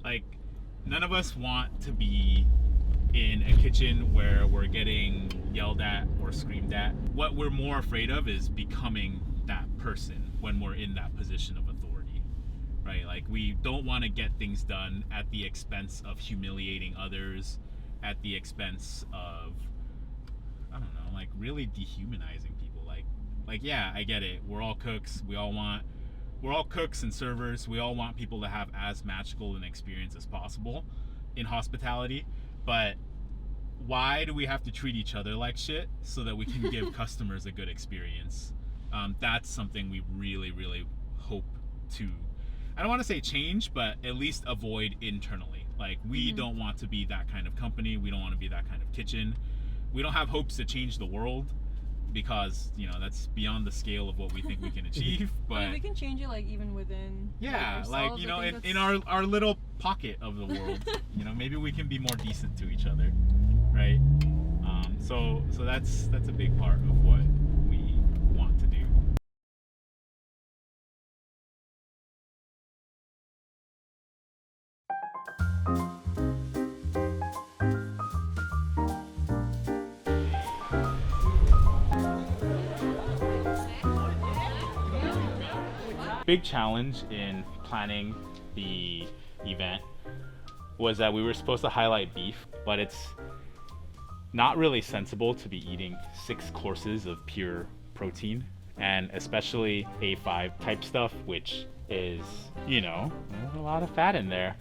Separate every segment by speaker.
Speaker 1: Like, none of us want to be in a kitchen where we're getting yelled at or screamed at. What we're more afraid of is becoming that person when we're in that position of authority, right? Like, we don't want to get things done at the expense of humiliating others, at the expense of, I don't know, like really dehumanizing people. Like yeah, I get it. We're all cooks. We're all cooks and servers. We all want people to have as magical an experience as possible in hospitality. But why do we have to treat each other like shit so that we can give customers a good experience? That's something we really, really hope to, I don't want to say change, but at least avoid internally. Like, we don't want to be that kind of company. We don't want to be that kind of kitchen. We don't have hopes to change the world, because that's beyond the scale of what we think we can achieve. But
Speaker 2: we can change it, like, even within
Speaker 1: like in our little pocket of the world. Maybe we can be more decent to each other, right? So that's a big part of what we want to do. Big challenge in planning the event was that we were supposed to highlight beef, but it's not really sensible to be eating 6 courses of pure protein, and especially A5 type stuff, which is, there's a lot of fat in there.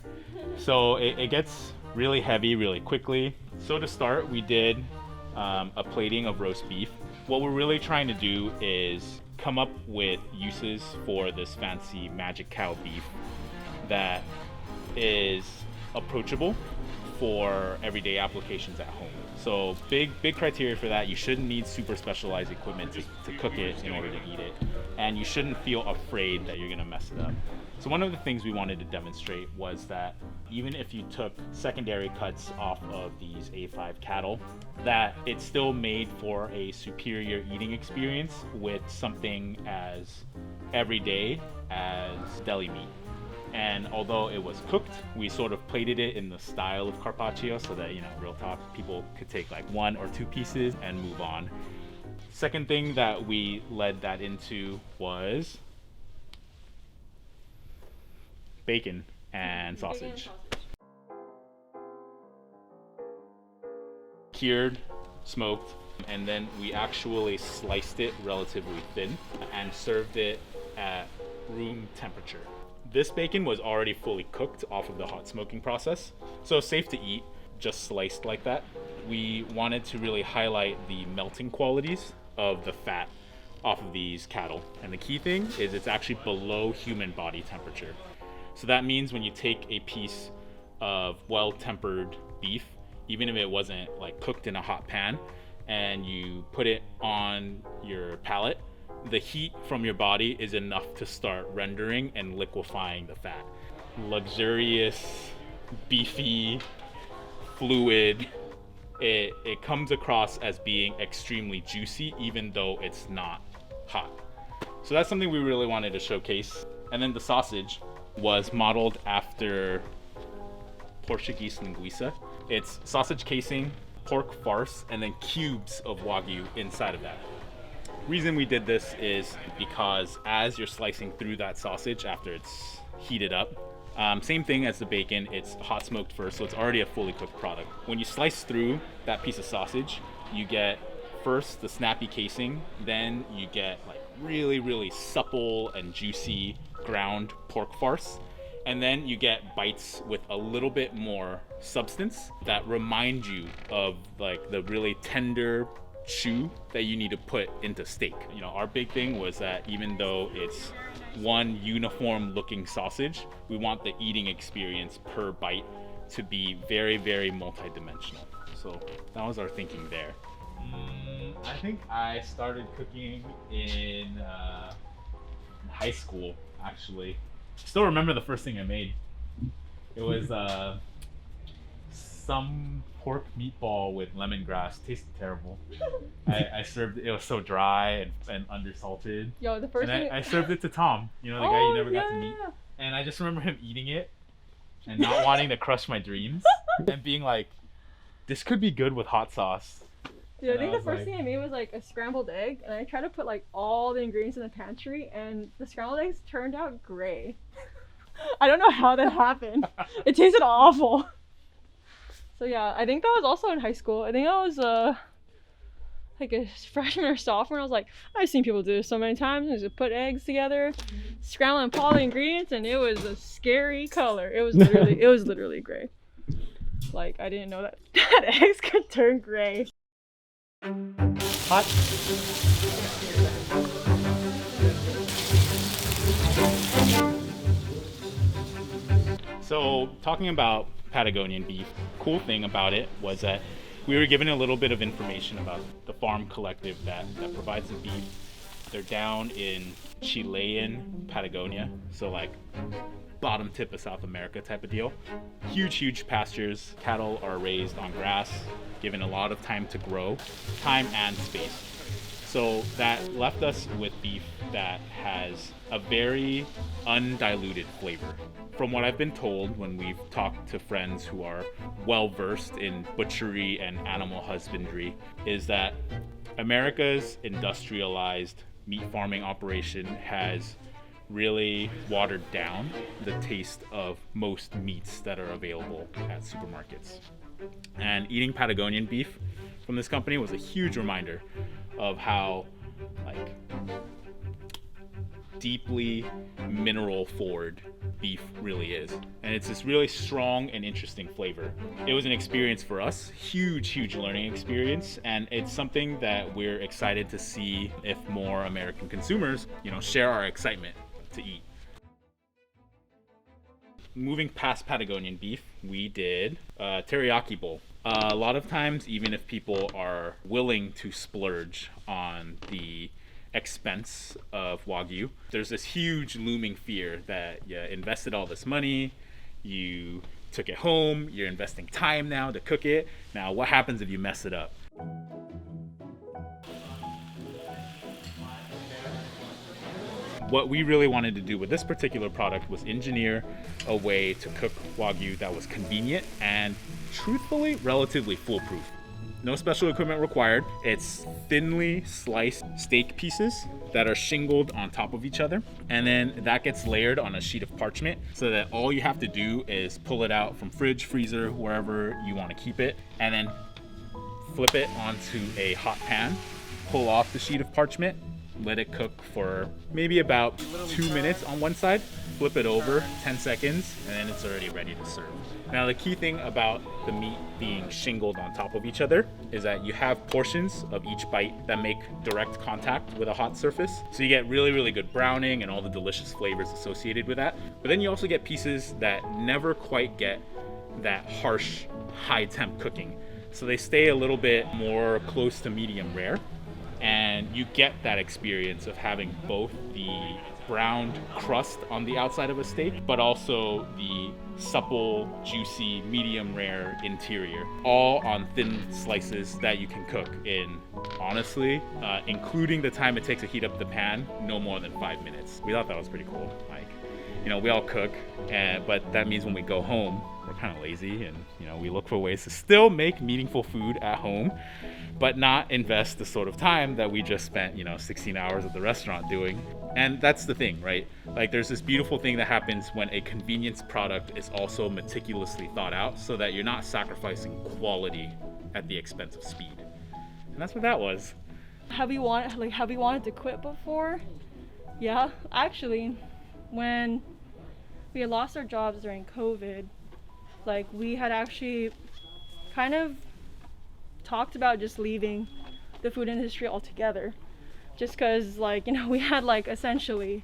Speaker 1: So it gets really heavy really quickly. So to start, we did a plating of roast beef. What we're really trying to do is come up with uses for this fancy magic cow beef that is approachable for everyday applications at home. So big criteria for that: you shouldn't need super specialized equipment to cook it in order to eat it, and you shouldn't feel afraid that you're gonna mess it up. So one of the things we wanted to demonstrate was that even if you took secondary cuts off of these A5 cattle, that it still made for a superior eating experience with something as everyday as deli meat. And although it was cooked, we sort of plated it in the style of carpaccio so that, real talk, people could take like 1 or 2 pieces and move on. Second thing that we led that into was bacon and sausage. Cured, smoked, and then we actually sliced it relatively thin and served it at room temperature. This bacon was already fully cooked off of the hot smoking process, so safe to eat, just sliced like that. We wanted to really highlight the melting qualities of the fat off of these cattle, and the key thing is it's actually below human body temperature. So that means when you take a piece of well-tempered beef, even if it wasn't like cooked in a hot pan, and you put it on your palate, the heat from your body is enough to start rendering and liquefying the fat. Luxurious, beefy, fluid. It comes across as being extremely juicy, even though it's not hot. So that's something we really wanted to showcase. And then the sausage was modeled after Portuguese linguiça. It's sausage casing, pork farce, and then cubes of Wagyu inside of that. Reason we did this is because as you're slicing through that sausage after it's heated up, same thing as the bacon, it's hot smoked first, so it's already a fully cooked product. When you slice through that piece of sausage, you get first the snappy casing, then you get like really, really supple and juicy ground pork farce, and then you get bites with a little bit more substance that remind you of like the really tender chew that you need to put into steak. Our big thing was that even though it's one uniform looking sausage, we want the eating experience per bite to be very, very multi-dimensional. So that was our thinking there. I think I started cooking in high school, actually. Still remember the first thing I made. It was some pork meatball with lemongrass. Tasted terrible. I served it. It was so dry and undersalted.
Speaker 2: Yo, the first
Speaker 1: and
Speaker 2: thing
Speaker 1: I served it to Tom, the guy you never got to meet. And I just remember him eating it, and not wanting to crush my dreams and being like, this could be good with hot sauce.
Speaker 2: Dude, I think the first thing I made was like a scrambled egg, and I tried to put like all the ingredients in the pantry, and the scrambled eggs turned out gray. I don't know how that happened. It tasted awful. So yeah, I think that was also in high school. I think I was like a freshman or sophomore. I was like, I've seen people do this so many times. Just put eggs together, scramble and all the ingredients, and it was a scary color. It was literally gray. Like, I didn't know that eggs could turn gray.
Speaker 1: Hot. So, talking about Patagonian beef, cool thing about it was that we were given a little bit of information about the farm collective that provides the beef. They're down in Chilean Patagonia, so like bottom tip of South America type of deal. Huge pastures. Cattle are raised on grass, given a lot of time to grow, time and space. So that left us with beef that has a very undiluted flavor. From what I've been told when we've talked to friends who are well versed in butchery and animal husbandry, is that America's industrialized meat farming operation has really watered down the taste of most meats that are available at supermarkets. And eating Patagonian beef from this company was a huge reminder of how like deeply mineral forward beef really is. And it's this really strong and interesting flavor. It was an experience for us, huge learning experience, and it's something that we're excited to see if more American consumers, share our excitement to eat. Moving past Patagonian beef, we did a teriyaki bowl. A lot of times, even if people are willing to splurge on the expense of Wagyu, there's this huge looming fear that you invested all this money, you took it home, you're investing time now to cook it. Now, what happens if you mess it up? What we really wanted to do with this particular product was engineer a way to cook Wagyu that was convenient and, truthfully, relatively foolproof. No special equipment required. It's thinly sliced steak pieces that are shingled on top of each other. And then that gets layered on a sheet of parchment so that all you have to do is pull it out from fridge, freezer, wherever you want to keep it, and then flip it onto a hot pan, pull off the sheet of parchment, let it cook for maybe about 2 minutes on one side, flip it over 10 seconds, and then it's already ready to serve. Now, the key thing about the meat being shingled on top of each other is that you have portions of each bite that make direct contact with a hot surface. So you get really good browning and all the delicious flavors associated with that. But then you also get pieces that never quite get that harsh, high temp cooking. So they stay a little bit more close to medium rare. And you get that experience of having both the browned crust on the outside of a steak, but also the supple, juicy, medium rare interior, all on thin slices that you can cook in, honestly, including the time it takes to heat up the pan, no more than 5 minutes. We thought that was pretty cool. Like, we all cook, but that means when we go home, we're kind of lazy, and we look for ways to still make meaningful food at home, but not invest the sort of time that we just spent 16 hours at the restaurant doing. And that's the thing, right? Like, there's this beautiful thing that happens when a convenience product is also meticulously thought out so that you're not sacrificing quality at the expense of speed. And that's what that was.
Speaker 2: Have you wanted to quit before? Yeah, actually, when we had lost our jobs during COVID, like, we had actually kind of talked about just leaving the food industry altogether, just because we had essentially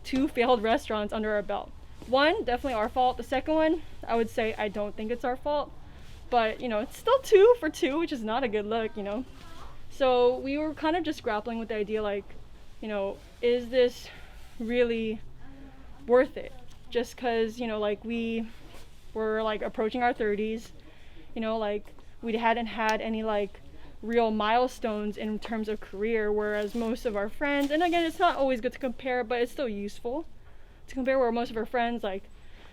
Speaker 2: 2 failed restaurants under our belt. One, definitely our fault. The second one, I would say I don't think it's our fault, but it's still 2 for 2, which is not a good look. So we were kind of just grappling with the idea, is this really worth it? Just because we were approaching our 30s, we hadn't had any real milestones in terms of career, whereas most of our friends, and again, it's not always good to compare, but it's still useful to compare, where most of our friends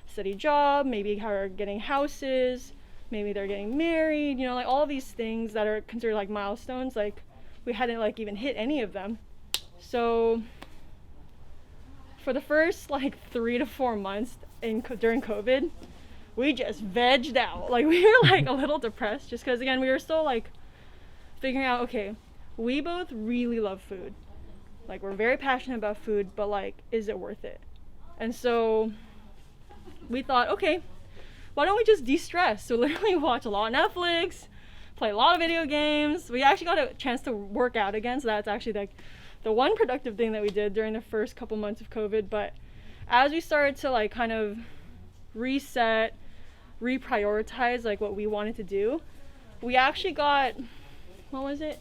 Speaker 2: steady job, maybe are getting houses, maybe they're getting married, you know, like all these things that are considered like milestones. Like we hadn't like even hit any of them. So for the first like 3 to 4 months during COVID, we just vegged out. Like we were like a little depressed just because, again, we were still like figuring out, okay, we both really love food. Like we're very passionate about food, but like, is it worth it? And so we thought, okay, why don't we just de-stress? So literally watch a lot of Netflix, play a lot of video games. We actually got a chance to work out again, so that's actually like the one productive thing that we did during the first couple months of COVID. But as we started to like kind of reset, reprioritize like what we wanted to do, we actually got, what was it?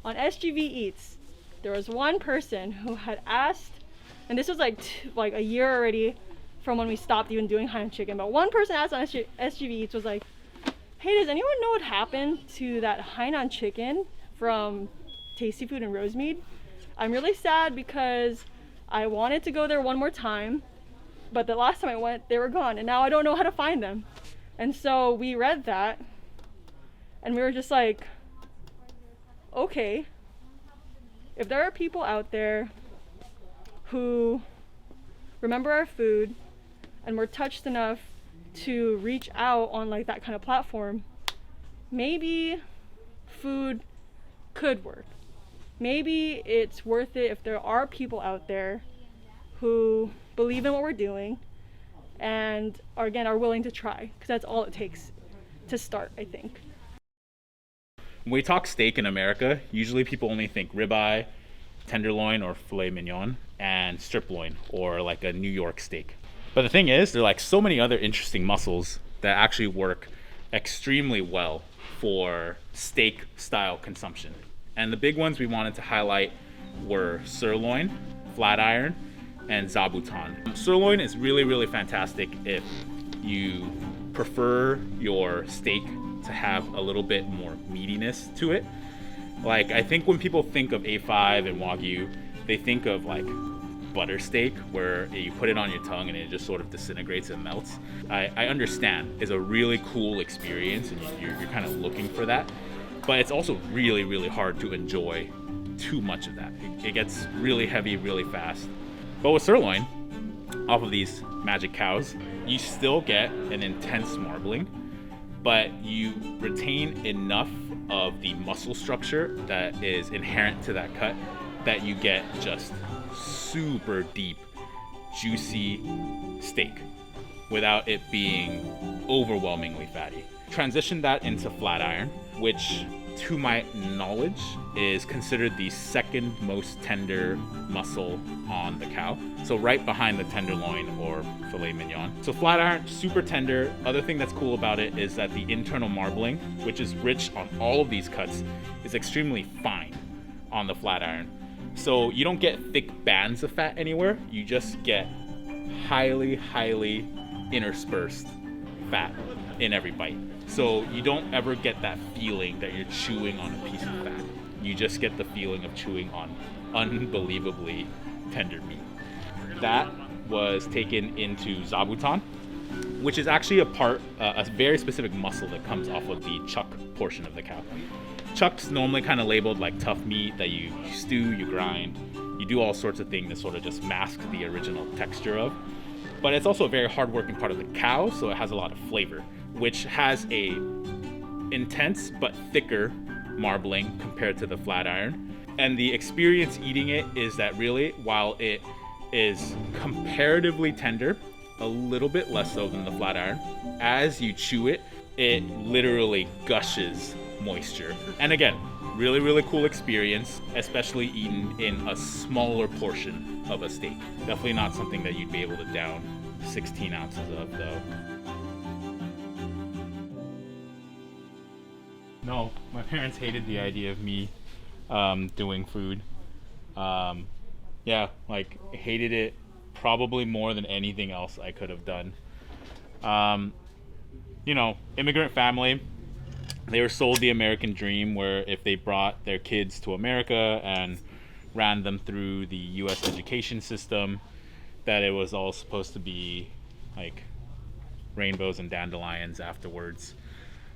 Speaker 2: On SGV Eats, there was one person who had asked, and this was like a year already from when we stopped even doing Hainan chicken, but one person asked on SGV Eats was like, hey, does anyone know what happened to that Hainan chicken from Tasty Food and Rosemead? I'm really sad because I wanted to go there one more time, but the last time I went, they were gone, and now I don't know how to find them. And so we read that, and we were just like, okay, if there are people out there who remember our food and were touched enough to reach out on like that kind of platform, maybe food could work. Maybe it's worth it if there are people out there who believe in what we're doing and are willing to try, because that's all it takes to start, I think.
Speaker 1: When we talk steak in America, usually people only think ribeye, tenderloin or filet mignon, and strip loin or like a New York steak. But the thing is, there are like so many other interesting muscles that actually work extremely well for steak style consumption. And the big ones we wanted to highlight were sirloin, flat iron, and zabuton. Sirloin is really, really fantastic if you prefer your steak to have a little bit more meatiness to it. Like, I think when people think of A5 and Wagyu, they think of like butter steak where you put it on your tongue and it just sort of disintegrates and melts. I understand it's a really cool experience and you're kind of looking for that, but it's also really, really hard to enjoy too much of that. It gets really heavy really fast. But with sirloin, off of these magic cows, you still get an intense marbling, but you retain enough of the muscle structure that is inherent to that cut that you get just super deep, juicy steak without it being overwhelmingly fatty. Transition that into flat iron, which to my knowledge is considered the second most tender muscle on the cow. So right behind the tenderloin or filet mignon. So flat iron, super tender. Other thing that's cool about it is that the internal marbling, which is rich on all of these cuts, is extremely fine on the flat iron. So you don't get thick bands of fat anywhere. You just get highly, highly interspersed fat in every bite. So you don't ever get that feeling that you're chewing on a piece of fat. You just get the feeling of chewing on unbelievably tender meat. That was taken into zabuton, which is actually a very specific muscle that comes off of the chuck portion of the cow. Chuck's normally kind of labeled like tough meat that you stew, you grind, you do all sorts of things that sort of just mask the original texture of. But it's also a very hard-working part of the cow, so it has a lot of flavor, which has a intense but thicker marbling compared to the flat iron. And the experience eating it is that really, while it is comparatively tender, a little bit less so than the flat iron, as you chew it, it literally gushes moisture. And again, really, really cool experience, especially eaten in a smaller portion of a steak. Definitely not something that you'd be able to down 16 ounces of, though. No, my parents hated the idea of me doing food. Yeah, like hated it probably more than anything else I could have done. You know, immigrant family, they were sold the American dream where if they brought their kids to America and ran them through the US education system, that it was all supposed to be like rainbows and dandelions afterwards.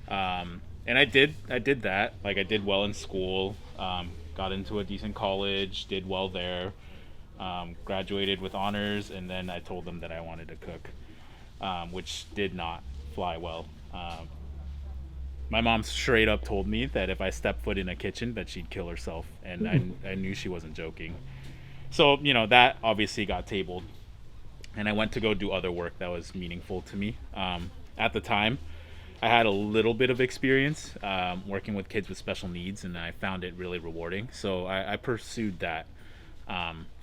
Speaker 1: And I did that. Like, I did well in school, got into a decent college, did well there, graduated with honors, and then I told them that I wanted to cook, which did not fly well. My mom straight up told me that if I stepped foot in a kitchen that she'd kill herself, and I knew she wasn't joking. So, you know, that obviously got tabled, and I went to go do other work that was meaningful to me. At the time, I had a little bit of experience working with kids with special needs, and I found it really rewarding. So I pursued that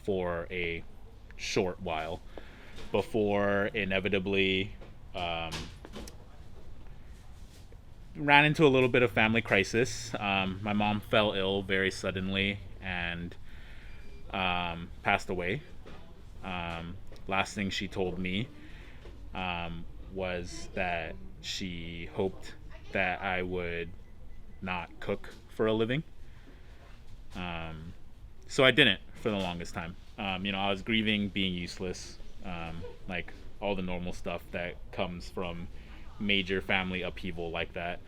Speaker 1: for a short while before inevitably ran into a little bit of family crisis. My mom fell ill very suddenly and passed away. Last thing she told me was that she hoped that I would not cook for a living. So I didn't for the longest time. You know, I was grieving being useless, like all the normal stuff that comes from major family upheaval like that.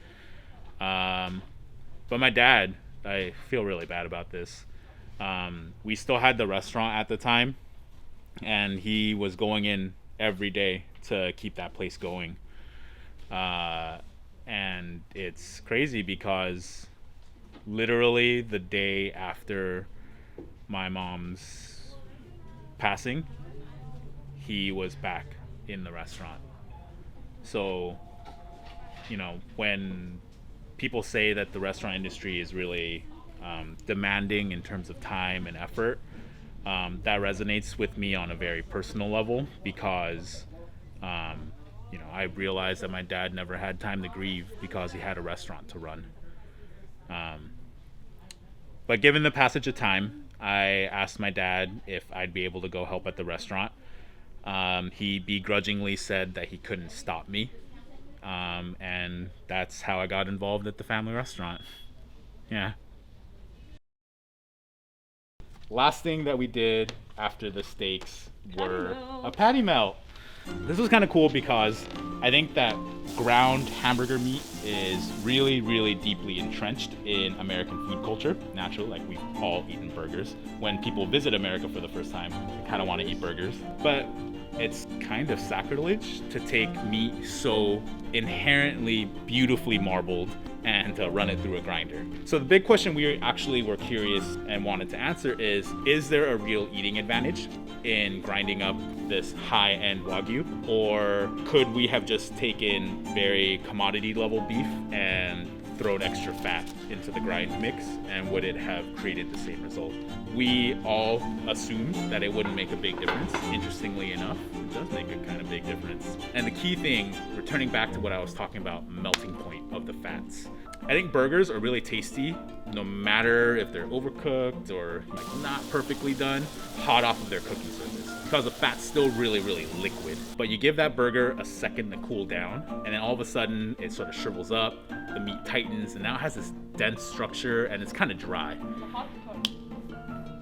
Speaker 1: But my dad, I feel really bad about this. We still had the restaurant at the time, and he was going in every day to keep that place going. And it's crazy because literally the day after my mom's passing, he was back in the restaurant. So, you know, when people say that the restaurant industry is really demanding in terms of time and effort, that resonates with me on a very personal level because you know, I realized that my dad never had time to grieve because he had a restaurant to run. But given the passage of time, I asked my dad if I'd be able to go help at the restaurant. He begrudgingly said that he couldn't stop me. And that's how I got involved at the family restaurant. Yeah. Last thing that we did after the steaks were a patty melt. This was kind of cool because I think that ground hamburger meat is really, really deeply entrenched in American food culture. Naturally, like, we've all eaten burgers. When people visit America for the first time, they kind of want to eat burgers. But it's kind of sacrilege to take meat so inherently beautifully marbled and to run it through a grinder. So the big question we actually were curious and wanted to answer is there a real eating advantage in grinding up this high-end Wagyu? Or could we have just taken very commodity level beef and thrown extra fat into the grind mix, and would it have created the same result? We all assumed that it wouldn't make a big difference. Interestingly enough, it does make a kind of big difference. And the key thing, returning back to what I was talking about, melting point of the fats. I think burgers are really tasty, no matter if they're overcooked or like not perfectly done, hot off of their cooking surface, because the fat's still really, really liquid. But you give that burger a second to cool down, and then all of a sudden it sort of shrivels up, the meat tightens, and now it has this dense structure, and it's kind of dry.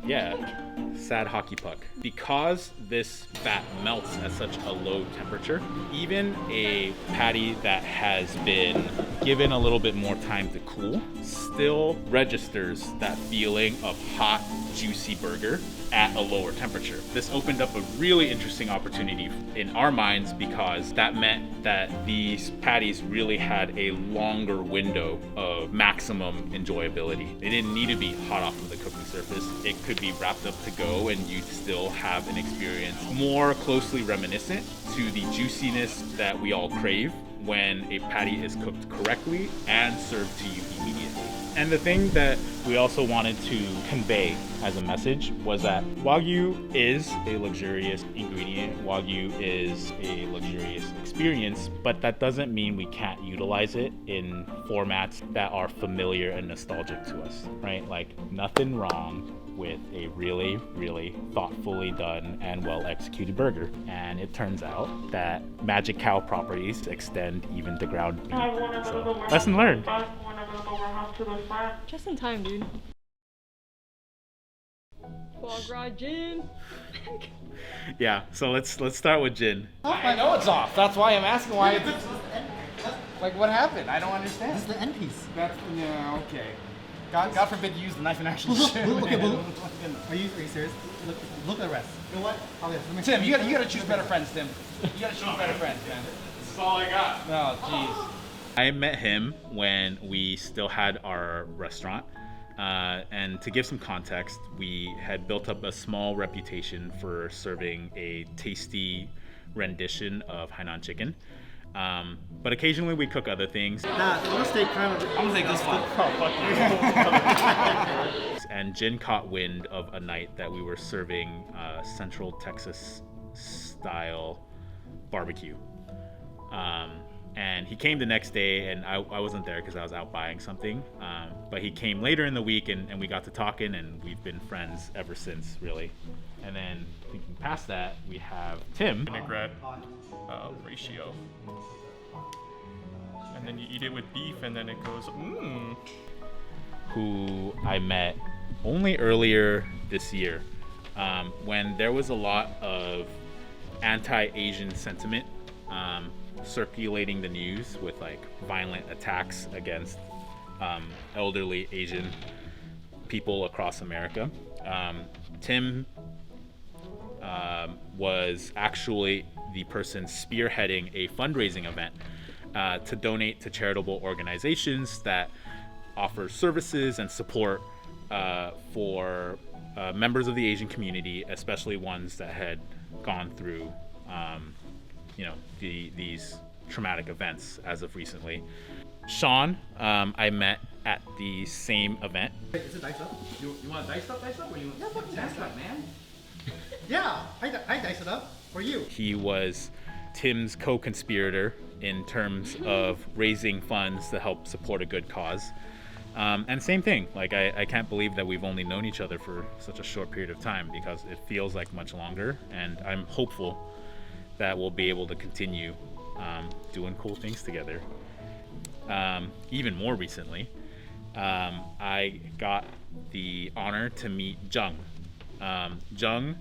Speaker 1: Yeah, sad hockey puck. Because this fat melts at such a low temperature, even a patty that has been given a little bit more time to cool still registers that feeling of hot, juicy burger at a lower temperature. This opened up a really interesting opportunity in our minds because that meant that these patties really had a longer window of maximum enjoyability. They didn't need to be hot off of the cooking surface. It could be wrapped up to go and you'd still have an experience more closely reminiscent to the juiciness that we all crave when a patty is cooked correctly and served to you immediately. And the thing that we also wanted to convey as a message was that Wagyu is a luxurious ingredient. Wagyu is a luxurious experience, but that doesn't mean we can't utilize it in formats that are familiar and nostalgic to us, right? Like, nothing wrong with a really, really thoughtfully done and well executed burger. And it turns out that magic cow properties extend even to ground meat. So, lesson learned.
Speaker 2: Just in time, dude. Well, foie gras gin.
Speaker 1: Yeah, so let's start with Jin.
Speaker 3: I know it's off. That's why I'm asking why it's like what happened. I don't understand.
Speaker 4: This is the end piece.
Speaker 3: That's yeah, okay. God forbid you use the knife and actually shoot.
Speaker 4: Okay, but are you serious? Look at the rest. You know what?
Speaker 3: Tim, you gotta choose better friends, Tim. You gotta choose better friends, man.
Speaker 1: This is all I got.
Speaker 3: Oh, jeez.
Speaker 1: I met him when we still had our restaurant. And to give some context, we had built up a small reputation for serving a tasty rendition of Hainan chicken. But occasionally we cook other things.
Speaker 4: Nah, I'm gonna stay kind of.
Speaker 3: I'm gonna take this one.
Speaker 1: And Jin caught wind of a night that we were serving Central Texas style barbecue. And he came the next day, and I wasn't there because I was out buying something. But he came later in the week, and we got to talking, and we've been friends ever since, really. And then thinking past that, we have Tim.
Speaker 5: Vinaigrette ratio. And then you eat it with beef, and then it goes, mmm.
Speaker 1: Who I met only earlier this year, when there was a lot of anti-Asian sentiment circulating the news with like violent attacks against elderly Asian people across America. Tim was actually the person spearheading a fundraising event to donate to charitable organizations that offer services and support for members of the Asian community, especially ones that had gone through these traumatic events as of recently. Sean, I met at the same event.
Speaker 4: Is it diced up?
Speaker 3: You want to dice up, or you want to dice up, man?
Speaker 4: Yeah, I diced it up for you.
Speaker 1: He was Tim's co-conspirator in terms of raising funds to help support a good cause. And same thing, like I can't believe that we've only known each other for such a short period of time, because it feels like much longer, and I'm hopeful that we'll be able to continue doing cool things together. Even more recently, I got the honor to meet Jung. Jung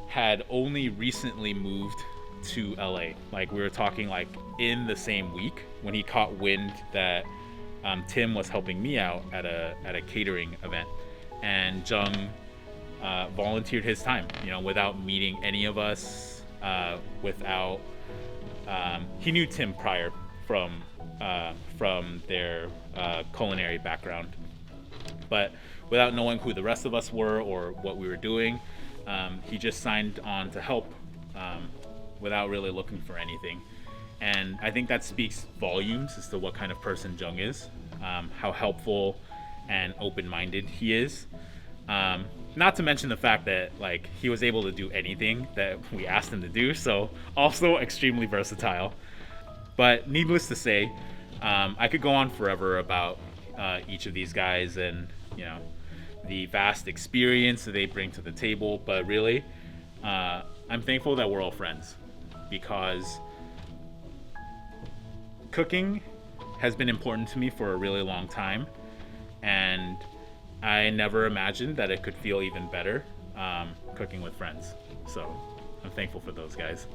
Speaker 1: had only recently moved to LA. Like, we were talking like in the same week when he caught wind that Tim was helping me out at a catering event, and Jung volunteered his time, without meeting any of us, without he knew Tim prior from their culinary background, but without knowing who the rest of us were or what we were doing, he just signed on to help without really looking for anything. And I think that speaks volumes as to what kind of person Jung is, how helpful and open-minded he is. Not to mention the fact that he was able to do anything that we asked him to do, so also extremely versatile. But needless to say, I could go on forever about each of these guys and the vast experience that they bring to the table. But really, I'm thankful that we're all friends, because cooking has been important to me for a really long time, and I never imagined that it could feel even better cooking with friends. So I'm thankful for those guys.